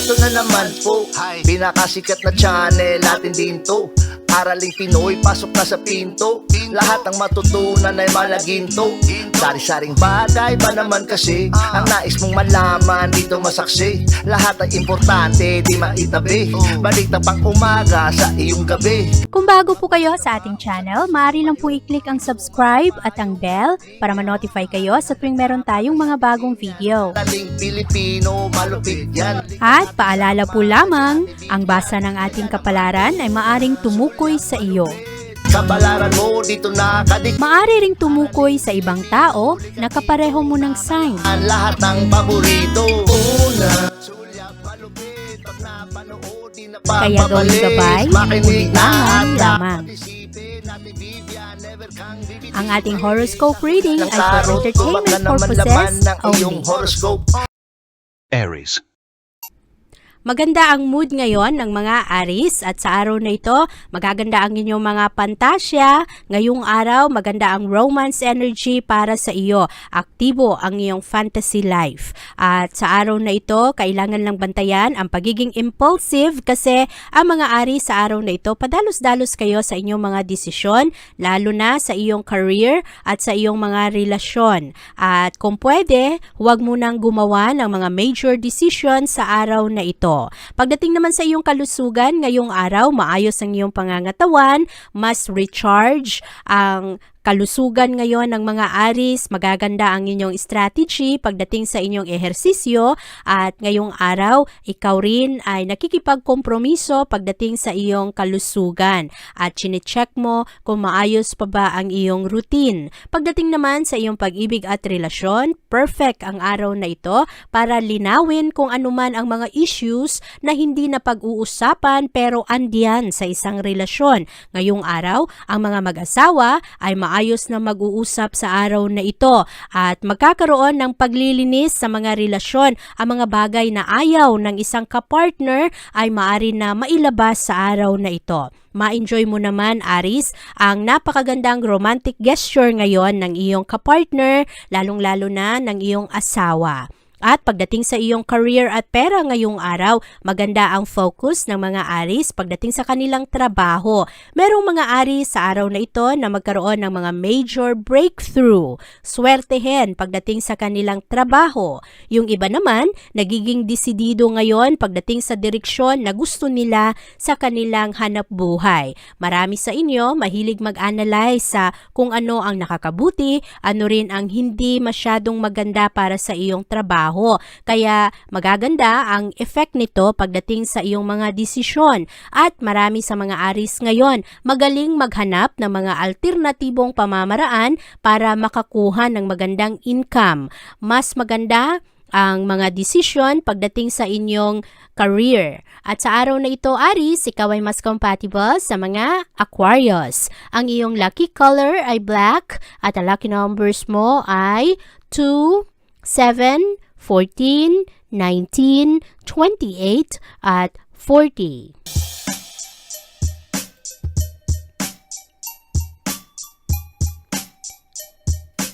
Eto na naman po, pinakasikat na channel natin din to. Araling Pinoy, pasok na sa pinto. Lahat ng matutunan ay malaginto. Sari-saring bagay ba naman kasi ang nais mong malaman dito masaksi. Lahat ay importante, di maitabi. Balik na pang umaga sa iyong gabi. Kung bago po kayo sa ating channel, maaari lang po i-click ang subscribe at ang bell para ma-notify kayo sa tuwing meron tayong mga bagong video. Dating Pilipino, malupit yan. At paalala po lamang, ang basa ng ating kapalaran ay maaring tumukoy sa iyo. Kapalaran mo dito nakadik. Maaari ring tumukoy sa ibang tao na kapareho mo ng sign. Ang lahat ng paborito. Una, sulyap, malupit. Pag napanood, di na Kaya gawing gabay, ulilangan lamang. Ang ating horoscope reading ay for entertainment purposes only. Aries. Maganda ang mood ngayon ng mga Aries at sa araw na ito, magaganda ang inyong mga pantasya. Ngayong araw, maganda ang romance energy para sa iyo. Aktibo ang iyong fantasy life. At sa araw na ito, kailangan lang bantayan ang pagiging impulsive kasi ang mga Aries sa araw na ito, padalos-dalos kayo sa inyong mga desisyon, lalo na sa iyong career at sa iyong mga relasyon. At kung pwede, huwag munang gumawa ng mga major decision sa araw na ito. Pagdating naman sa iyong kalusugan, ngayong araw, maayos ang iyong pangangatawan, mas recharge ang kalusugan ngayon ng mga Aries, magaganda ang inyong strategy pagdating sa inyong ehersisyo at ngayong araw, ikaw rin ay nakikipagkompromiso pagdating sa iyong kalusugan at chinecheck mo kung maayos pa ba ang iyong routine. Pagdating naman sa iyong pag-ibig at relasyon, perfect ang araw na ito para linawin kung anuman ang mga issues na hindi na pag-uusapan pero andiyan sa isang relasyon. Ngayong araw, ang mga mag-asawa ay maayos na mag-uusap sa araw na ito at magkakaroon ng paglilinis sa mga relasyon. Ang mga bagay na ayaw ng isang kapartner ay maaari na mailabas sa araw na ito. Ma-enjoy mo naman, Aries, ang napakagandang romantic gesture ngayon ng iyong kapartner, lalong-lalo na ng iyong asawa. At pagdating sa iyong career at pera ngayong araw, maganda ang focus ng mga Aries pagdating sa kanilang trabaho. Merong mga Aries sa araw na ito na magkaroon ng mga major breakthrough. Swertehin pagdating sa kanilang trabaho. Yung iba naman, nagiging desidido ngayon pagdating sa direksyon na gusto nila sa kanilang hanap buhay. Marami sa inyo mahilig mag-analyze sa kung ano ang nakakabuti, ano rin ang hindi masyadong maganda para sa iyong trabaho. Kaya magaganda ang effect nito pagdating sa iyong mga desisyon at marami sa mga Aries ngayon magaling maghanap ng mga alternatibong pamamaraan para makakuha ng magandang income. Mas maganda ang mga desisyon pagdating sa inyong career. At sa araw na ito, Aries, ikaw ay mas compatible sa mga Aquarius. Ang iyong lucky color ay black at ang lucky numbers mo ay 2, 7, 14, 19, 28, at 40.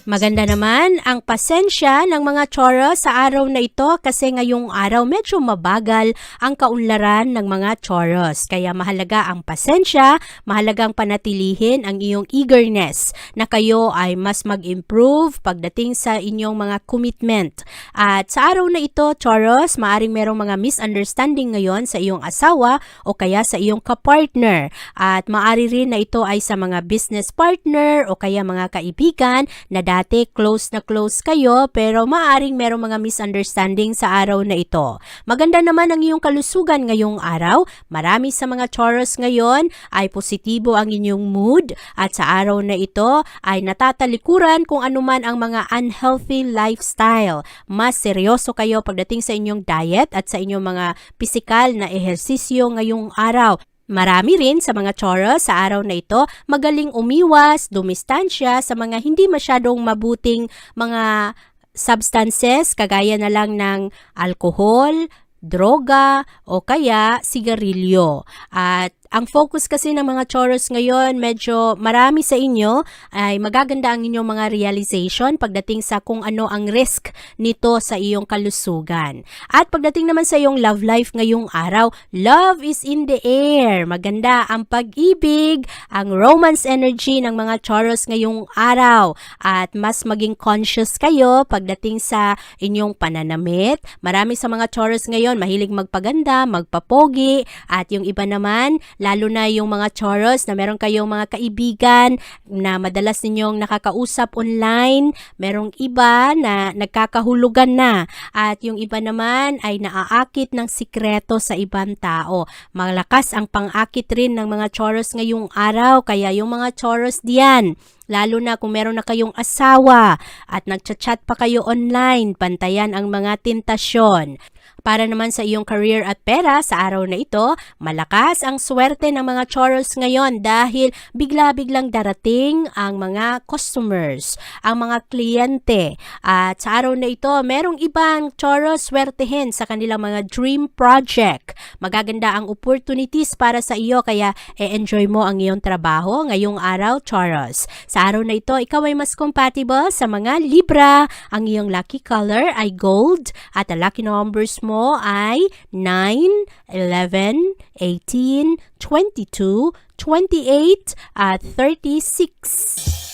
Maganda naman ang pasensya ng mga Taurus sa araw na ito kasi ngayong araw medyo mabagal ang kaunlaran ng mga Taurus. Kaya mahalaga ang pasensya, mahalagang panatilihin ang iyong eagerness na kayo ay mas mag-improve pagdating sa inyong mga commitment. At sa araw na ito, Taurus, maaring merong mga misunderstanding ngayon sa iyong asawa o kaya sa iyong kapartner. At maaari rin na ito ay sa mga business partner o kaya mga kaibigan na dati close na close kayo pero maaaring merong mga misunderstanding sa araw na ito. Maganda naman ang iyong kalusugan ngayong araw. Marami sa mga Taurus ngayon ay positibo ang inyong mood at sa araw na ito ay natatalikuran kung anuman ang mga unhealthy lifestyle. Mas seryoso kayo pagdating sa inyong diet at sa inyong mga pisikal na ehersisyo ngayong araw. Marami rin sa mga Taurus sa araw na ito magaling umiwas, dumistansya sa mga hindi masyadong mabuting mga substances kagaya na lang ng alcohol, droga o kaya sigarilyo. At Ang focus kasi ng mga Taurus ngayon, medyo marami sa inyo ay magaganda ang inyong mga realization pagdating sa kung ano ang risk nito sa iyong kalusugan. At pagdating naman sa iyong love life ngayong araw, love is in the air. Maganda ang pag-ibig, ang romance energy ng mga Taurus ngayong araw. At mas maging conscious kayo pagdating sa inyong pananamit. Marami sa mga Taurus ngayon mahilig magpaganda, magpapogi, at yung iba naman, lalo na yung mga Taurus na meron kayong mga kaibigan na madalas ninyong nakakausap online, merong iba na nagkakahulugan na, at yung iba naman ay naaakit ng sikreto sa ibang tao. Malakas ang pang-akit rin ng mga Taurus ngayong araw, kaya yung mga Taurus diyan, lalo na kung meron na kayong asawa at nagchat-chat pa kayo online, bantayan ang mga tentasyon. Para naman sa iyong career at pera sa araw na ito, malakas ang swerte ng mga Taurus ngayon dahil bigla-biglang darating ang mga customers, ang mga kliyente. At sa araw na ito, merong ibang Taurus swertehin sa kanilang mga dream project. Magaganda ang opportunities para sa iyo, kaya enjoy mo ang iyong trabaho ngayong araw, Taurus. Sa araw na ito, ikaw ay mas compatible sa mga Libra. Ang iyong lucky color ay gold at ang lucky numbers mo ay 9, 11, 18, 22, 28 at 36.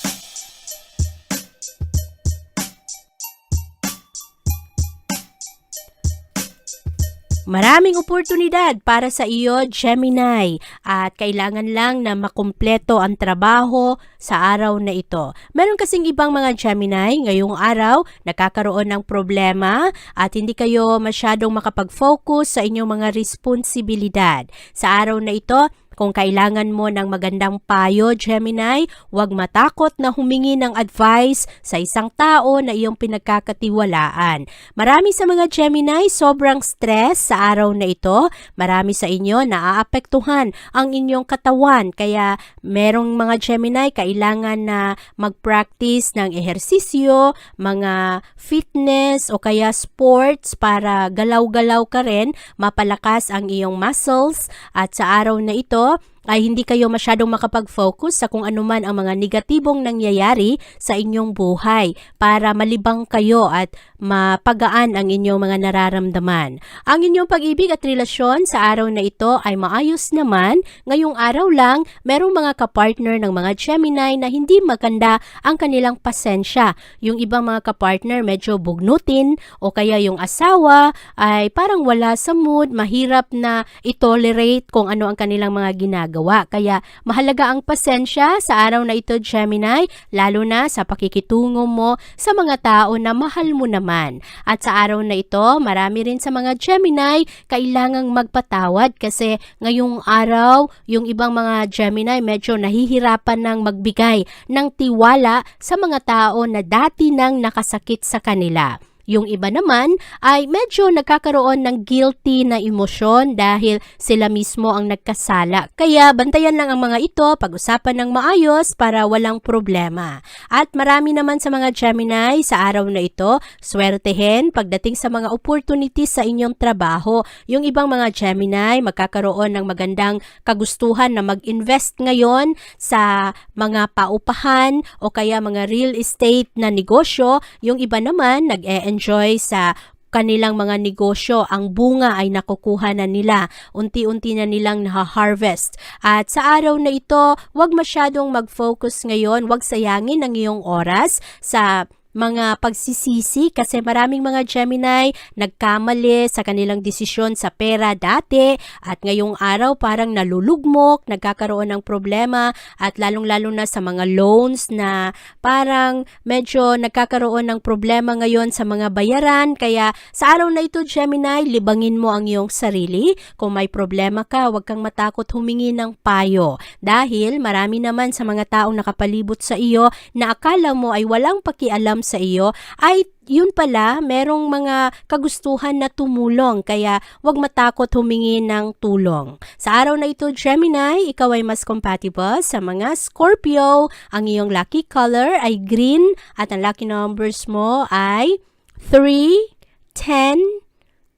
Maraming oportunidad para sa iyo, Gemini, at kailangan lang na makumpleto ang trabaho sa araw na ito. Meron kasing ibang mga Gemini ngayong araw nakakaroon ng problema at hindi kayo masyadong makapag-focus sa inyong mga responsibilidad. Sa araw na ito, kung kailangan mo ng magandang payo, Gemini, huwag matakot na humingi ng advice sa isang tao na iyong pinagkakatiwalaan. Marami sa mga Gemini sobrang stress sa araw na ito. Marami sa inyo naaapektuhan ang inyong katawan. Kaya merong mga Gemini kailangan na mag-practice ng ehersisyo, mga fitness o kaya sports para galaw-galaw ka rin, mapalakas ang iyong muscles. At sa araw na ito, ay hindi kayo masyadong makapag-focus sa kung anuman ang mga negatibong nangyayari sa inyong buhay para malibang kayo at mapagaan ang inyong mga nararamdaman. Ang inyong pag-ibig at relasyon sa araw na ito ay maayos naman. Ngayong araw lang, merong mga kapartner ng mga Gemini na hindi maganda ang kanilang pasensya. Yung ibang mga kapartner medyo bugnutin o kaya yung asawa ay parang wala sa mood, mahirap na i-tolerate kung ano ang kanilang mga ginagawa. Kaya mahalaga ang pasensya sa araw na ito, Gemini, lalo na sa pakikitungo mo sa mga tao na mahal mo naman. At sa araw na ito, marami rin sa mga Gemini kailangang magpatawad kasi ngayong araw, yung ibang mga Gemini medyo nahihirapan ng magbigay ng tiwala sa mga tao na dati nang nakasakit sa kanila. Yung iba naman ay medyo nagkakaroon ng guilty na emosyon dahil sila mismo ang nagkasala. Kaya bantayan lang ang mga ito, pag-usapan ng maayos para walang problema. At marami naman sa mga Gemini sa araw na ito, swertehin pagdating sa mga opportunities sa inyong trabaho. Yung ibang mga Gemini magkakaroon ng magandang kagustuhan na mag-invest ngayon sa mga paupahan o kaya mga real estate na negosyo. Yung iba naman nag-enjoy sa kanilang mga negosyo, ang bunga ay nakukuha na nila, unti-unti na nilang naha-harvest. At sa araw na ito, huwag masyadong mag-focus ngayon, huwag sayangin ang iyong oras sa mga pagsisisi kasi maraming mga Gemini nagkamali sa kanilang desisyon sa pera dati at ngayong araw parang nalulugmok, nagkakaroon ng problema at lalong-lalo na sa mga loans na parang medyo nagkakaroon ng problema ngayon sa mga bayaran. Kaya sa araw na ito, Gemini, libangin mo ang iyong sarili. Kung may problema ka, huwag kang matakot humingi ng payo dahil marami naman sa mga taong nakapalibot sa iyo na akala mo ay walang pakialam sa iyo ay yun pala, merong mga kagustuhan na tumulong kaya huwag matakot humingi ng tulong. Sa araw na ito, Gemini, ikaw ay mas compatible sa mga Scorpio. Ang iyong lucky color ay green at ang lucky numbers mo ay 3, 10,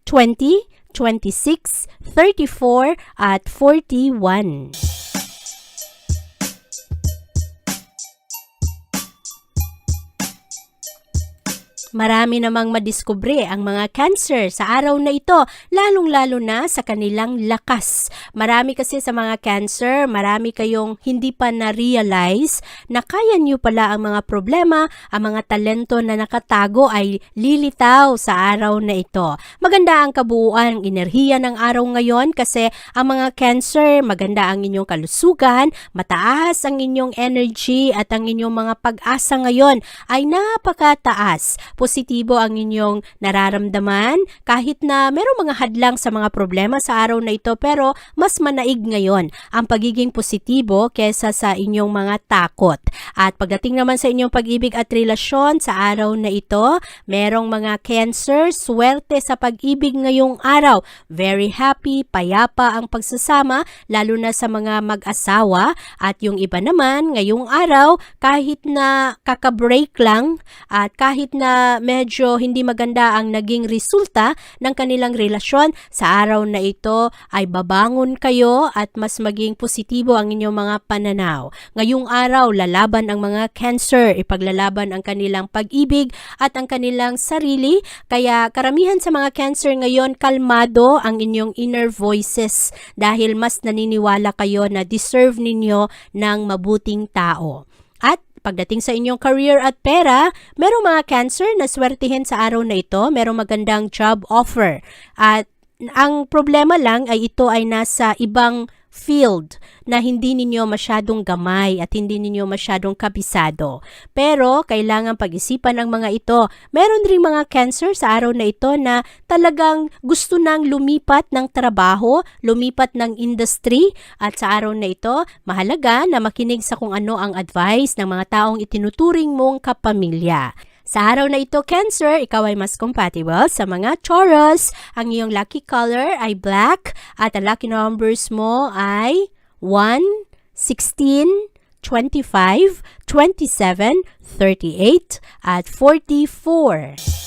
20, 26, 34, at 41. Marami namang madiskubre ang mga Cancer sa araw na ito, lalong-lalo na sa kanilang lakas. Marami kasi sa mga Cancer, marami kayong hindi pa na-realize na kaya nyo pala ang mga problema, ang mga talento na nakatago ay lilitaw sa araw na ito. Maganda ang kabuuan, enerhiya ng araw ngayon kasi ang mga Cancer, maganda ang inyong kalusugan, mataas ang inyong energy at ang inyong mga pag-asa ngayon ay napakataas. Positibo ang inyong nararamdaman kahit na merong mga hadlang sa mga problema sa araw na ito pero mas manaig ngayon ang pagiging positibo kesa sa inyong mga takot. At pagdating naman sa inyong pag-ibig at relasyon sa araw na ito, merong mga Cancer, swerte sa pag-ibig ngayong araw. Very happy, payapa ang pagsasama lalo na sa mga mag-asawa at yung iba naman ngayong araw kahit na kakabreak lang at kahit na medyo hindi maganda ang naging resulta ng kanilang relasyon, sa araw na ito ay babangon kayo at mas maging positibo ang inyong mga pananaw. Ngayong araw, lalaban ang mga Cancer, ipaglalaban ang kanilang pag-ibig at ang kanilang sarili, kaya karamihan sa mga Cancer ngayon, kalmado ang inyong inner voices dahil mas naniniwala kayo na deserve ninyo ng mabuting tao. At pagdating sa inyong career at pera, merong mga Cancer na swertihin sa araw na ito, merong magandang job offer. At ang problema lang ay ito ay nasa ibang field na hindi ninyo masyadong gamay at hindi ninyo masyadong kabisado. Pero kailangan pag-isipan ng mga ito. Meron ring mga Cancer sa araw na ito na talagang gusto nang lumipat ng trabaho, lumipat ng industry at sa araw na ito, mahalaga na makinig sa kung ano ang advice ng mga taong itinuturing mong kapamilya. Sa araw na ito, Cancer, ikaw ay mas compatible sa mga Taurus. Ang iyong lucky color ay black at ang lucky numbers mo ay 1, 16, 25, 27, 38, at 44.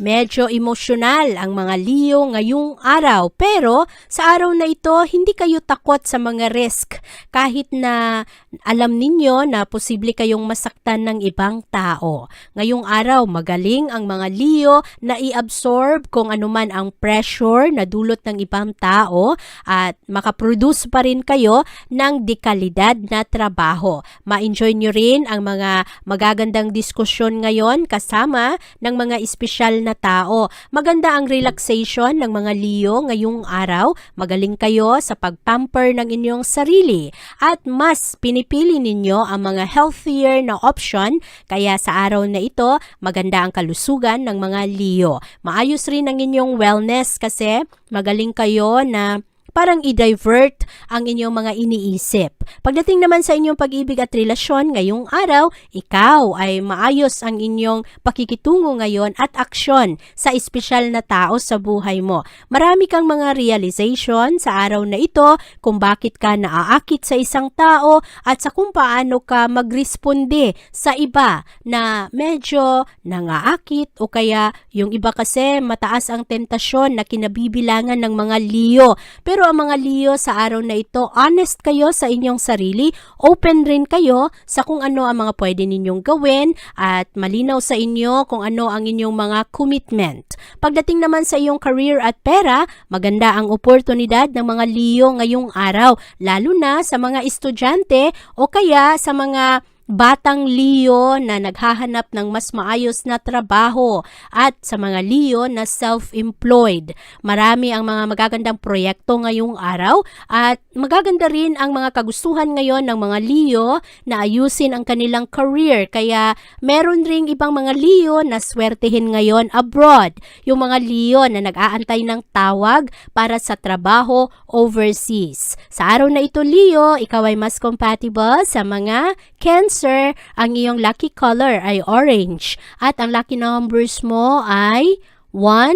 Medyo emosyonal ang mga Leo ngayong araw pero sa araw na ito hindi kayo takot sa mga risk kahit na alam ninyo na posible kayong masaktan ng ibang tao. Ngayong araw magaling ang mga Leo na i-absorb kung anuman ang pressure na dulot ng ibang tao at makaproduce pa rin kayo ng dekalidad na trabaho. Ma-enjoy nyo rin ang mga magagandang diskusyon ngayon kasama ng mga espesyal na tao. Maganda ang relaxation ng mga Leo ngayong araw. Magaling kayo sa pagpamper ng inyong sarili at mas pinipili ninyo ang mga healthier na option kaya sa araw na ito maganda ang kalusugan ng mga Leo. Maayos rin ang inyong wellness kasi magaling kayo na parang i-divert ang inyong mga iniisip. Pagdating naman sa inyong pag-ibig at relasyon ngayong araw, ikaw ay maayos ang inyong pakikitungo ngayon at aksyon sa espesyal na tao sa buhay mo. Marami kang mga realization sa araw na ito kung bakit ka naaakit sa isang tao at sa kung paano ka magresponde sa iba na medyo nangaakit o kaya yung iba kasi mataas ang tentasyon na kinabibilangan ng mga Leo. Pero ang mga Leo sa araw na ito, honest kayo sa inyong sarili, open rin kayo sa kung ano ang mga pwede ninyong gawin at malinaw sa inyo kung ano ang inyong mga commitment. Pagdating naman sa iyong career at pera, maganda ang oportunidad ng mga Leo ngayong araw, lalo na sa mga estudyante o kaya sa mga batang Leo na naghahanap ng mas maayos na trabaho at sa mga Leo na self-employed. Marami ang mga magagandang proyekto ngayong araw at magaganda rin ang mga kagustuhan ngayon ng mga Leo na ayusin ang kanilang career. Kaya meron ring ibang mga Leo na swertehin ngayon abroad. Yung mga Leo na nag-aantay ng tawag para sa trabaho overseas. Sa araw na ito, Leo, ikaw ay mas compatible sa mga Cancer. Ang iyong lucky color ay orange at ang lucky numbers mo ay 1,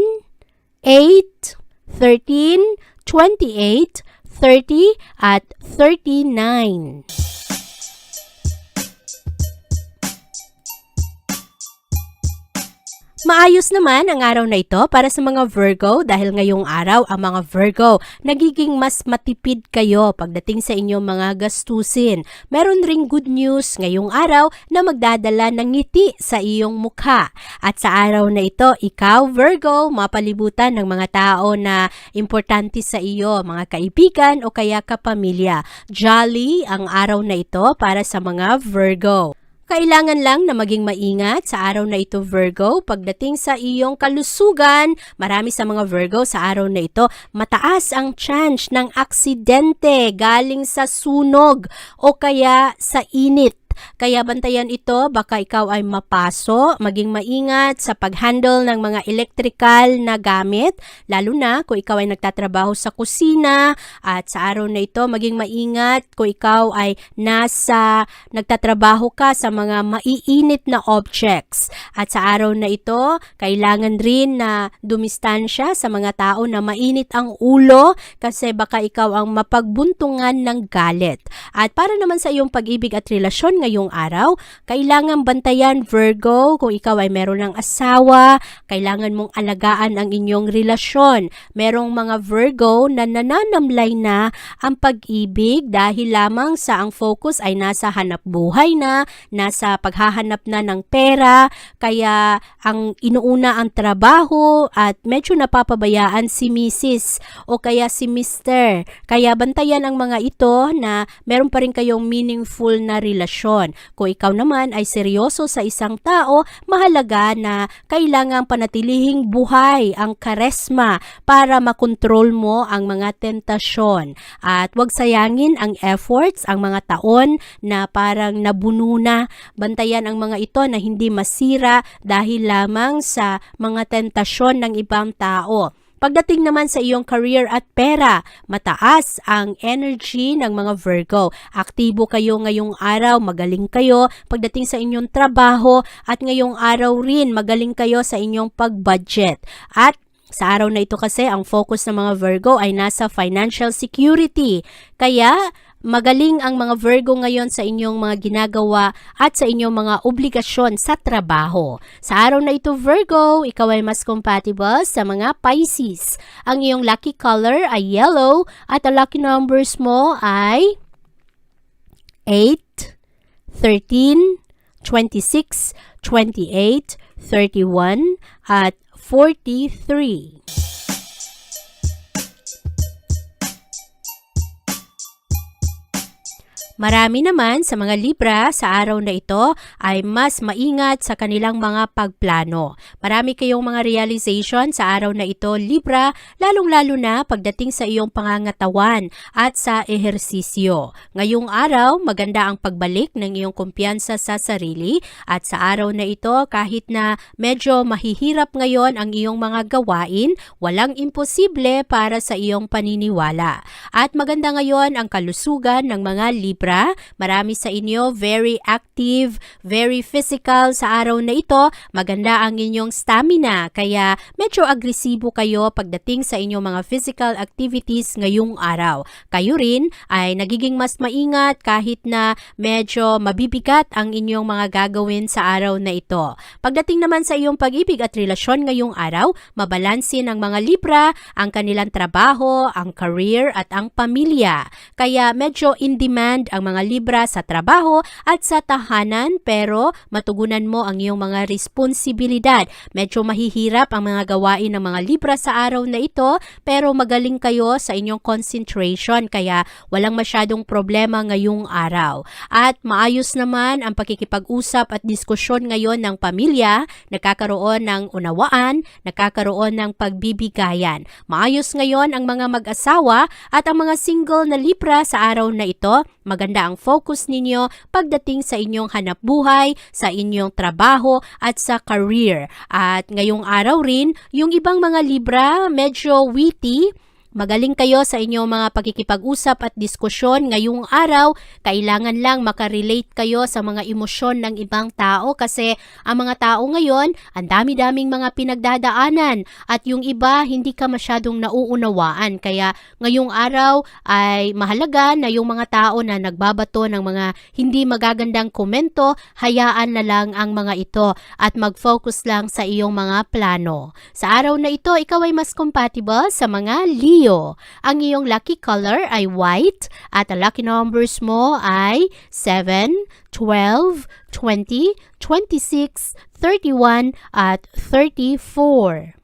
8, 13, 28, 30 at 39. Maayos naman ang araw na ito para sa mga Virgo dahil ngayong araw ang mga Virgo nagiging mas matipid kayo pagdating sa inyong mga gastusin. Meron ring good news ngayong araw na magdadala ng ngiti sa iyong mukha. At sa araw na ito, ikaw Virgo, mapalibutan ng mga tao na importante sa iyo, mga kaibigan o kaya kapamilya. Jolly ang araw na ito para sa mga Virgo. Kailangan lang na maging maingat sa araw na ito Virgo pagdating sa iyong kalusugan. Marami sa mga Virgo sa araw na ito, mataas ang chance ng aksidente galing sa sunog o kaya sa init. Kaya bantayan ito, baka ikaw ay mapaso, maging maingat sa pag-handle ng mga electrical na gamit, lalo na kung ikaw ay nagtatrabaho sa kusina. At sa araw na ito, maging maingat kung ikaw ay nagtatrabaho ka sa mga maiinit na objects. At sa araw na ito, kailangan rin na dumistansya sa mga tao na mainit ang ulo kasi baka ikaw ang mapagbuntungan ng galit. At para naman sa iyong pag-ibig at relasyon ngayong araw, kailangan bantayan Virgo kung ikaw ay meron ng asawa, kailangan mong alagaan ang inyong relasyon. Merong mga Virgo na nananamlay na ang pag-ibig dahil lamang sa ang focus ay nasa hanap buhay na, nasa paghahanap na ng pera, kaya ang inuuna ang trabaho at medyo napapabayaan si Mrs. o kaya si Mr. Kaya bantayan ang mga ito na meron pa rin kayong meaningful na relasyon. Kung ikaw naman ay seryoso sa isang tao, mahalaga na kailangang panatilihing buhay ang karesma para makontrol mo ang mga tentasyon. At huwag sayangin ang efforts, ang mga taon na parang nabuno na. Bantayan ang mga ito na hindi masira dahil lamang sa mga tentasyon ng ibang tao. Pagdating naman sa iyong career at pera, mataas ang energy ng mga Virgo. Aktibo kayo ngayong araw, magaling kayo pagdating sa inyong trabaho at ngayong araw rin magaling kayo sa inyong pag-budget. At sa araw na ito kasi ang focus ng mga Virgo ay nasa financial security. Kaya magaling ang mga Virgo ngayon sa inyong mga ginagawa at sa inyong mga obligasyon sa trabaho. Sa araw na ito Virgo, ikaw ay mas compatible sa mga Pisces. Ang iyong lucky color ay yellow at ang lucky numbers mo ay 8, 13, 26, 28, 31 at 43. Marami naman sa mga Libra sa araw na ito ay mas maingat sa kanilang mga pagplano. Marami kayong mga realization sa araw na ito, Libra, lalong-lalo na pagdating sa iyong pangangatawan at sa ehersisyo. Ngayong araw, maganda ang pagbalik ng iyong kumpiyansa sa sarili at sa araw na ito, kahit na medyo mahihirap ngayon ang iyong mga gawain, walang imposible para sa iyong paniniwala. At maganda ngayon ang kalusugan ng mga Libra. Marami sa inyo very active, very physical sa araw na ito. Maganda ang inyong stamina kaya medyo agresibo kayo pagdating sa inyong mga physical activities ngayong araw. Kayo rin ay nagiging mas maingat kahit na medyo mabibigat ang inyong mga gagawin sa araw na ito. Pagdating naman sa iyong pag-ibig at relasyon ngayong araw, mabalansin ng mga Libra ang kanilang trabaho, ang career at ang pamilya. Kaya medyo in demand ang mga Libra sa trabaho at sa tahanan pero matugunan mo ang iyong mga responsibilidad. Medyo mahihirap ang mga gawain ng mga Libra sa araw na ito pero magaling kayo sa inyong concentration kaya walang masyadong problema ngayong araw. At maayos naman ang pakikipag-usap at diskusyon ngayon ng pamilya, nagkakaroon ng unawaan, nagkakaroon ng pagbibigayan. Maayos ngayon ang mga mag-asawa at ang mga single na Libra sa araw na ito, maganda ang focus ninyo pagdating sa inyong hanap buhay, sa inyong trabaho at sa career. At ngayong araw rin, yung ibang mga Libra medyo witty, Magaling kayo sa inyong mga pagkikipag-usap at diskusyon ngayong araw. Kailangan lang makarelate kayo sa mga emosyon ng ibang tao kasi ang mga tao ngayon, ang dami-daming mga pinagdadaanan at yung iba hindi ka masyadong nauunawaan. Kaya ngayong araw ay mahalaga na yung mga tao na nagbabato ng mga hindi magagandang komento, hayaan na lang ang mga ito at mag-focus lang sa iyong mga plano. Sa araw na ito, ikaw ay mas compatible sa mga Leo. Ang iyong lucky color ay white at ang lucky numbers mo ay 7, 12, 20, 26, 31 at 34.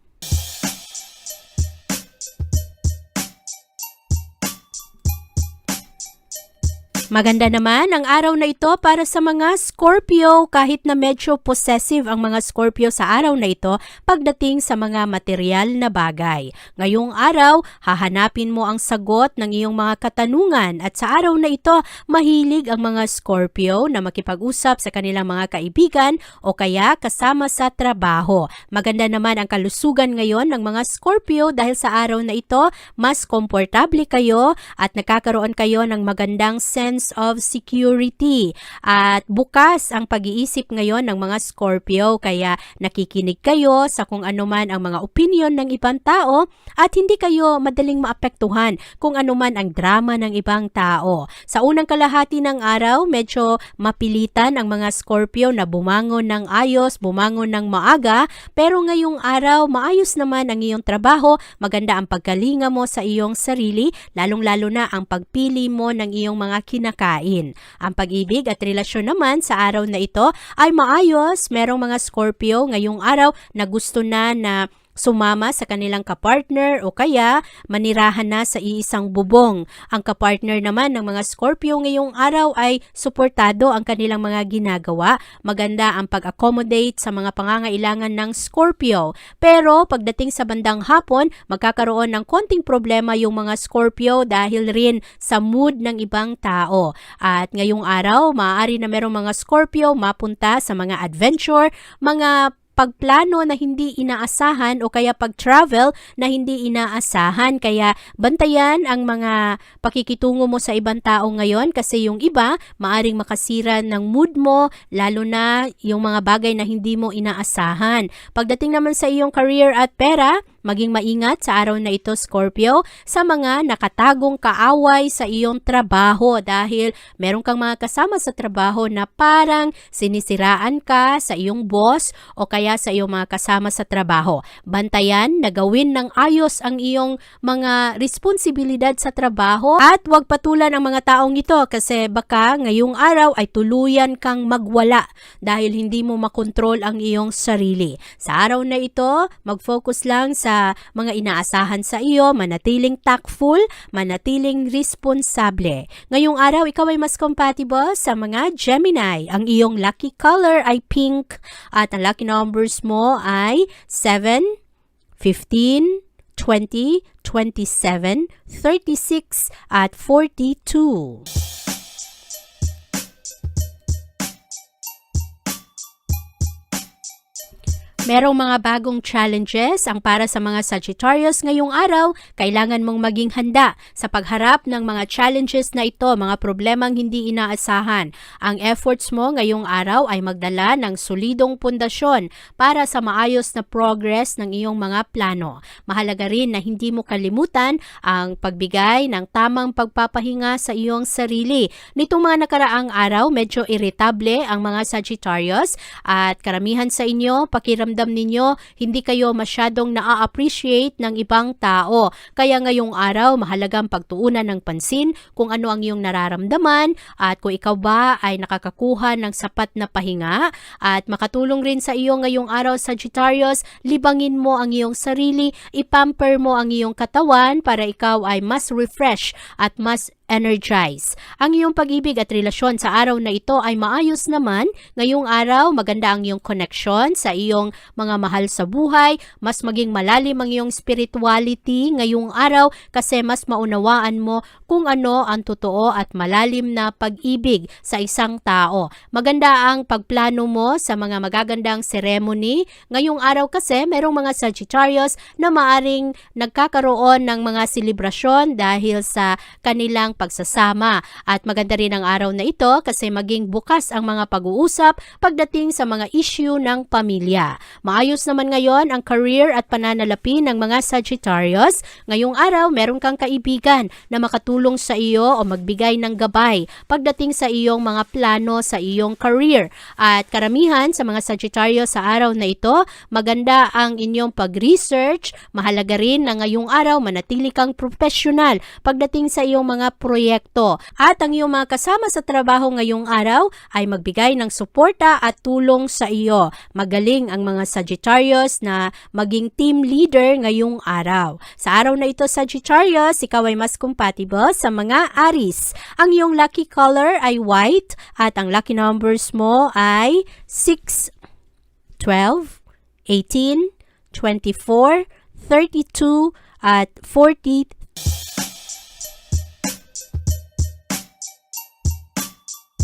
Maganda naman ang araw na ito para sa mga Scorpio kahit na medyo possessive ang mga Scorpio sa araw na ito pagdating sa mga material na bagay. Ngayong araw, hahanapin mo ang sagot ng iyong mga katanungan at sa araw na ito, mahilig ang mga Scorpio na makipag-usap sa kanilang mga kaibigan o kaya kasama sa trabaho. Maganda naman ang kalusugan ngayon ng mga Scorpio dahil sa araw na ito, mas komportable kayo at nakakaroon kayo ng magandang sense of security at bukas ang pag-iisip ngayon ng mga Scorpio kaya nakikinig kayo sa kung ano man ang mga opinion ng ibang tao at hindi kayo madaling maapektuhan kung ano man ang drama ng ibang tao. Sa unang kalahati ng araw, medyo mapilitan ang mga Scorpio na bumangon ng ayos, bumangon ng maaga, pero ngayong araw maayos naman ang iyong trabaho, maganda ang pagkalinga mo sa iyong sarili, lalong-lalo na ang pagpili mo ng iyong mga kinakain. Ang pag-ibig at relasyon naman sa araw na ito ay maayos. Merong mga Scorpio ngayong araw na gusto na sumama sa kanilang kapartner o kaya manirahan na sa iisang bubong. Ang kapartner naman ng mga Scorpio ngayong araw ay suportado ang kanilang mga ginagawa. Maganda ang pag-accommodate sa mga pangangailangan ng Scorpio. Pero pagdating sa bandang hapon, magkakaroon ng konting problema yung mga Scorpio dahil rin sa mood ng ibang tao. At ngayong araw, maaari na merong mga Scorpio mapunta sa mga adventure, mga pagplano na hindi inaasahan o kaya pag-travel na hindi inaasahan. Kaya bantayan ang mga pakikitungo mo sa ibang tao ngayon kasi yung iba maaring makasira ng mood mo lalo na yung mga bagay na hindi mo inaasahan. Pagdating naman sa iyong career at pera, maging maingat sa araw na ito Scorpio sa mga nakatagong kaaway sa iyong trabaho dahil meron kang mga kasama sa trabaho na parang sinisiraan ka sa iyong boss o kaya sa iyong mga kasama sa trabaho. Bantayan na gawin ng ayos ang iyong mga responsibilidad sa trabaho at huwag patulan ang mga taong ito kasi baka ngayong araw ay tuluyan kang magwala dahil hindi mo makontrol ang iyong sarili. Sa araw na ito, mag-focus lang sa mga inaasahan sa iyo, manatiling tactful, manatiling responsable. Ngayong araw, ikaw ay mas compatible sa mga Gemini. Ang iyong lucky color ay pink at ang lucky numbers mo ay 7, 15, 20, 27, 36 at 42. Merong mga bagong challenges ang para sa mga Sagittarius ngayong araw. Kailangan mong maging handa sa pagharap ng mga challenges na ito, mga problemang hindi inaasahan. Ang efforts mo ngayong araw ay magdala ng solidong pundasyon para sa maayos na progress ng iyong mga plano. Mahalaga rin na hindi mo kalimutan ang pagbigay ng tamang pagpapahinga sa iyong sarili. Nitong mga nakaraang araw, medyo irritable ang mga Sagittarius at karamihan sa inyo, pakiramdam ninyo, hindi kayo masyadong na-appreciate ng ibang tao. Kaya ngayong araw, mahalagang pagtuunan ng pansin kung ano ang iyong nararamdaman at kung ikaw ba ay nakakakuha ng sapat na pahinga at makatulong rin sa iyo ngayong araw Sagittarius, libangin mo ang iyong sarili, ipamper mo ang iyong katawan para ikaw ay mas refresh at mas energize. Ang iyong pag-ibig at relasyon sa araw na ito ay maayos naman. Ngayong araw, maganda ang iyong connection sa iyong mga mahal sa buhay. Mas maging malalim ang iyong spirituality ngayong araw kasi mas maunawaan mo kung ano ang totoo at malalim na pag-ibig sa isang tao. Maganda ang pagplano mo sa mga magagandang ceremony. Ngayong araw kasi, merong mga Sagittarius na maaring nagkakaroon ng mga selebrasyon dahil sa kanilang pagsasama. At maganda rin ang araw na ito kasi maging bukas ang mga pag-uusap pagdating sa mga issue ng pamilya. Maayos naman ngayon ang career at pananalapi ng mga Sagittarius. Ngayong araw, meron kang kaibigan na makatulong sa iyo o magbigay ng gabay pagdating sa iyong mga plano sa iyong career. At karamihan sa mga Sagittarius sa araw na ito, maganda ang inyong pag-research. Mahalaga rin na ngayong araw manatili kang professional pagdating sa iyong mga proyekto. At ang iyong mga kasama sa trabaho ngayong araw ay magbigay ng suporta at tulong sa iyo. Magaling ang mga Sagittarius na maging team leader ngayong araw. Sa araw na ito, Sagittarius, ikaw ay mas compatible sa mga Aries. Ang iyong lucky color ay white at ang lucky numbers mo ay 6, 12, 18, 24, 32 at 40.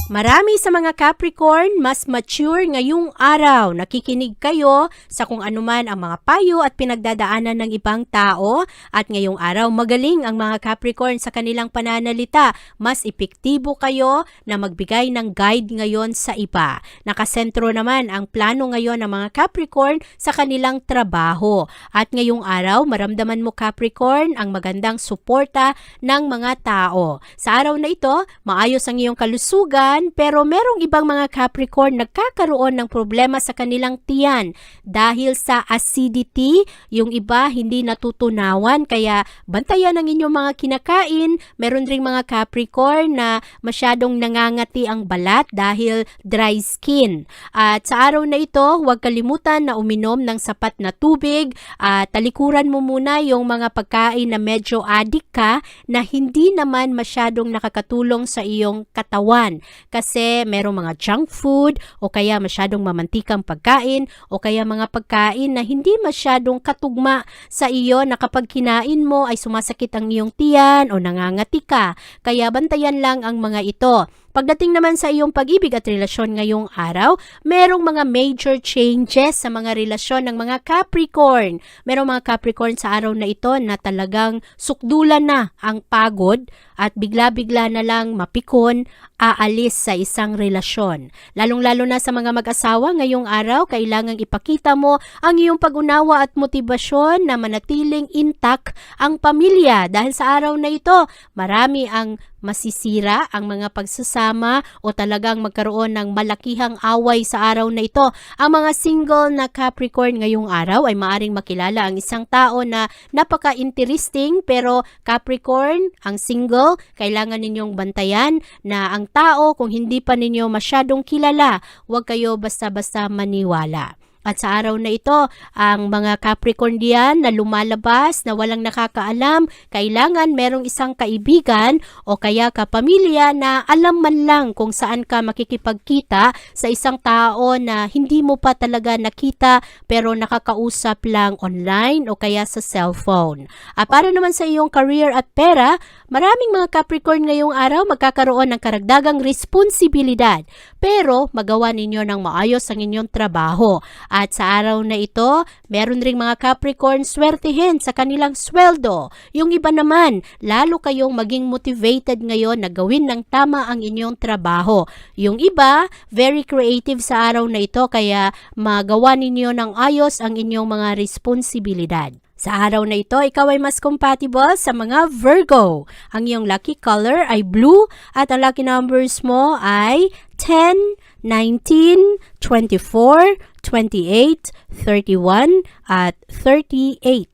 Marami sa mga Capricorn mas mature ngayong araw. Nakikinig kayo sa kung anuman ang mga payo at pinagdadaanan ng ibang tao. At ngayong araw magaling ang mga Capricorn sa kanilang pananalita. Mas epektibo kayo na magbigay ng guide ngayon sa iba. Nakasentro naman ang plano ngayon ng mga Capricorn sa kanilang trabaho. At ngayong araw maramdaman mo Capricorn ang magandang suporta ng mga tao. Sa araw na ito, maayos ang iyong kalusugan. Pero merong ibang mga Capricorn nagkakaroon ng problema sa kanilang tiyan dahil sa acidity. Yung iba hindi natutunawan kaya bantayan ang inyong mga kinakain. Meron ring mga Capricorn na masyadong nangangati ang balat dahil dry skin. At sa araw na ito, huwag kalimutan na uminom ng sapat na tubig at talikuran mo muna yung mga pagkain na medyo addict ka na hindi naman masyadong nakakatulong sa iyong katawan. Kasi merong mga junk food o kaya masyadong mamantikang pagkain o kaya mga pagkain na hindi masyadong katugma sa iyo na kapag kinain mo ay sumasakit ang iyong tiyan o nangangati ka. Kaya bantayan lang ang mga ito. Pagdating naman sa iyong pag-ibig at relasyon ngayong araw, merong mga major changes sa mga relasyon ng mga Capricorn. Merong mga Capricorn sa araw na ito na talagang sukdulan na ang pagod at bigla-bigla na lang mapikon, aalis sa isang relasyon. Lalong-lalo na sa mga mag-asawa ngayong araw, kailangang ipakita mo ang iyong pag-unawa at motibasyon na manatiling intact ang pamilya. Dahil sa araw na ito, marami ang masisira ang mga pagsasama o talagang magkaroon ng malakihang away sa araw na ito. Ang mga single na Capricorn ngayong araw ay maaring makilala ang isang tao na napaka-interesting pero Capricorn, ang single, kailangan ninyong bantayan na ang tao kung hindi pa ninyo masyadong kilala, huwag kayo basta-basta maniwala. At sa araw na ito, ang mga Capricorn diyan na lumalabas na walang nakakaalam, kailangan merong isang kaibigan o kaya kapamilya na alam man lang kung saan ka makikipagkita sa isang tao na hindi mo pa talaga nakita pero nakakausap lang online o kaya sa cellphone. At para naman sa iyong career at pera, maraming mga Capricorn ngayong araw magkakaroon ng karagdagang responsibilidad pero magawa ninyo ng maayos ang inyong trabaho. At sa araw na ito, meron ring mga Capricorn swertihin sa kanilang sweldo. Yung iba naman, lalo kayong maging motivated ngayon na gawin ng tama ang inyong trabaho. Yung iba, very creative sa araw na ito kaya magawa ninyo ng ayos ang inyong mga responsibilidad. Sa araw na ito, ikaw ay mas compatible sa mga Virgo. Ang iyong lucky color ay blue at ang lucky numbers mo ay 10, 19, 24, 28, 31 at 38.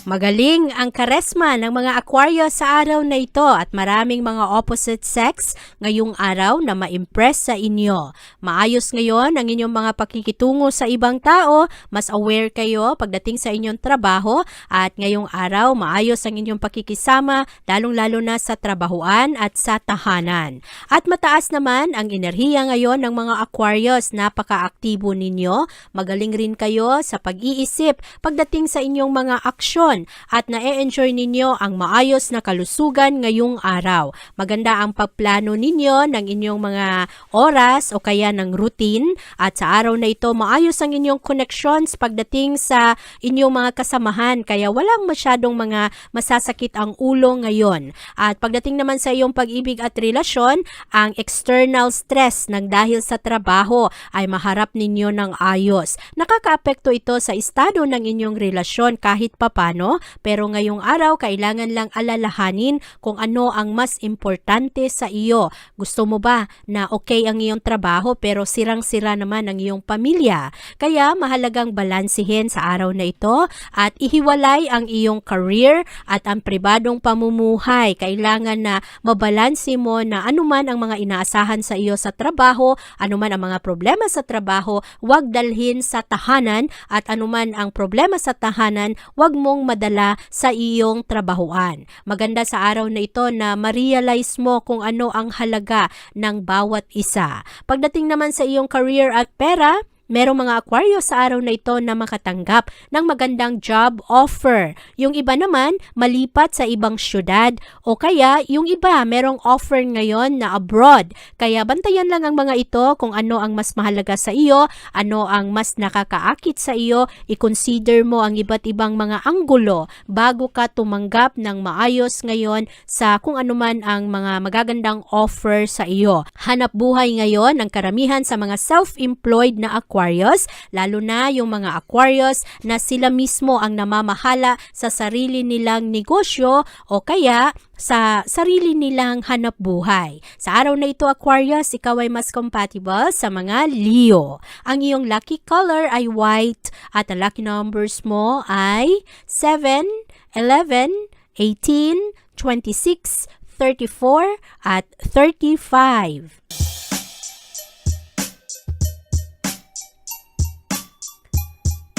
Magaling ang karesma ng mga Aquarius sa araw na ito at maraming mga opposite sex ngayong araw na ma-impress sa inyo. Maayos ngayon ang inyong mga pakikitungo sa ibang tao, mas aware kayo pagdating sa inyong trabaho at ngayong araw maayos ang inyong pakikisama lalong-lalo na sa trabahuan at sa tahanan. At mataas naman ang enerhiya ngayon ng mga Aquarius, napaka-aktibo ninyo, magaling rin kayo sa pag-iisip pagdating sa inyong mga aksyon at na-enjoy ninyo ang maayos na kalusugan ngayong araw. Maganda ang pagplano ninyo ng inyong mga oras o kaya ng routine at sa araw na ito maayos ang inyong connections pagdating sa inyong mga kasamahan kaya walang masyadong mga masasakit ang ulo ngayon. At pagdating naman sa iyong pag-ibig at relasyon, ang external stress ng dahil sa trabaho ay maharap ninyo ng ayos. Nakakaapekto ito sa estado ng inyong relasyon kahit papano, pero ngayong araw kailangan lang alalahanin kung ano ang mas importante sa iyo. Gusto mo ba na okay ang iyong trabaho pero sirang-sira naman ang iyong pamilya? Kaya mahalagang balansihin sa araw na ito at ihiwalay ang iyong career at ang pribadong pamumuhay. Kailangan na mabalansi mo na anuman ang mga inaasahan sa iyo sa trabaho, anuman ang mga problema sa trabaho, huwag dalhin sa tahanan at anuman ang problema sa tahanan, huwag mong madala sa iyong trabahuan. Maganda sa araw na ito na ma-realize mo kung ano ang halaga ng bawat isa. Pagdating naman sa iyong career at pera, merong mga Aquarius sa araw na ito na makatanggap ng magandang job offer. Yung iba naman, malipat sa ibang syudad o kaya yung iba merong offer ngayon na abroad. Kaya bantayan lang ang mga ito kung ano ang mas mahalaga sa iyo, ano ang mas nakakaakit sa iyo, i-consider mo ang iba't ibang mga anggulo bago ka tumanggap ng maayos ngayon sa kung anuman ang mga magagandang offer sa iyo. Hanap buhay ngayon ang karamihan sa mga self-employed na Aquarius, lalo na yung mga Aquarius na sila mismo ang namamahala sa sarili nilang negosyo o kaya sa sarili nilang hanap buhay. Sa araw na ito Aquarius, ikaw ay mas compatible sa mga Leo. Ang iyong lucky color ay white at ang lucky numbers mo ay 7, 11, 18, 26, 34 at 35.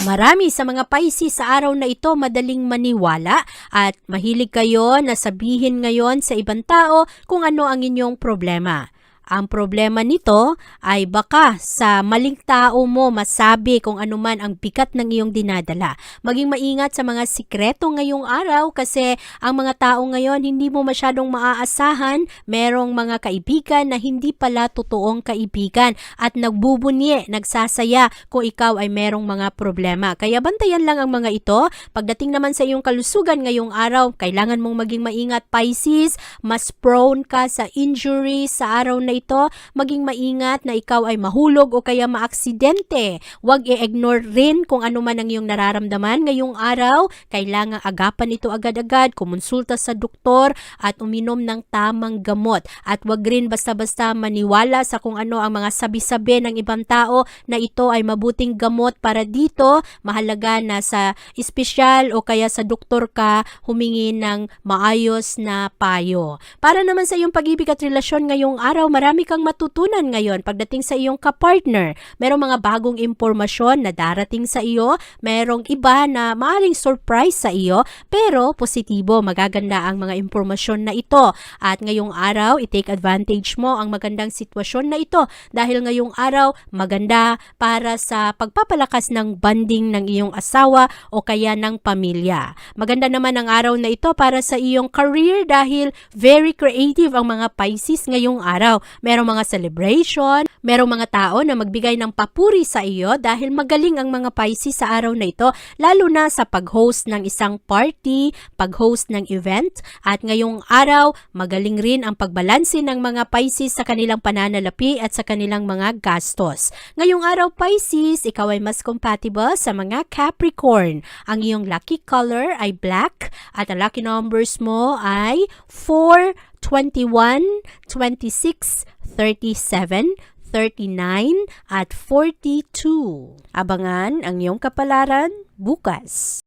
Marami sa mga Pisces sa araw na ito madaling maniwala at mahilig kayo na sabihin ngayon sa ibang tao kung ano ang inyong problema. Ang problema nito ay baka sa maling tao mo masabi kung ano man ang bigat ng iyong dinadala. Maging maingat sa mga sikreto ngayong araw kasi ang mga tao ngayon hindi mo masyadong maaasahan. Merong mga kaibigan na hindi pala totoong kaibigan at nagbubunyi, nagsasaya kung ikaw ay merong mga problema. Kaya bantayan lang ang mga ito. Pagdating naman sa iyong kalusugan ngayong araw, kailangan mong maging maingat Pisces. Mas prone ka sa injury sa araw na ito, maging maingat na ikaw ay mahulog o kaya maaksidente. Huwag i-ignore rin kung ano man ang iyong nararamdaman ngayong araw. Kailangang agapan ito agad-agad, kumonsulta sa doktor at uminom ng tamang gamot. At huwag rin basta-basta maniwala sa kung ano ang mga sabi-sabi ng ibang tao na ito ay mabuting gamot para dito. Mahalaga na sa espesyal o kaya sa doktor ka humingi ng maayos na payo. Para naman sa iyong pag-ibig at relasyon ngayong araw, marami kang matutunan ngayon pagdating sa iyong kapartner. Merong mga bagong impormasyon na darating sa iyo, merong iba na maaaring surprise sa iyo, pero positibo, magaganda ang mga impormasyon na ito. At ngayong araw, i-take advantage mo ang magandang sitwasyon na ito dahil ngayong araw, maganda para sa pagpapalakas ng bonding ng iyong asawa o kaya ng pamilya. Maganda naman ang araw na ito para sa iyong career dahil very creative ang mga Pisces ngayong araw. Merong mga celebration, merong mga tao na magbigay ng papuri sa iyo dahil magaling ang mga Pisces sa araw na ito, lalo na sa pag-host ng isang party, pag-host ng event, at ngayong araw, magaling rin ang pagbalanse ng mga Pisces sa kanilang pananalapi at sa kanilang mga gastos. Ngayong araw Pisces, ikaw ay mas compatible sa mga Capricorn. Ang iyong lucky color ay black at ang lucky numbers mo ay 4, 21, 26, 37, 39 at 42. Abangan ang iyong kapalaran bukas.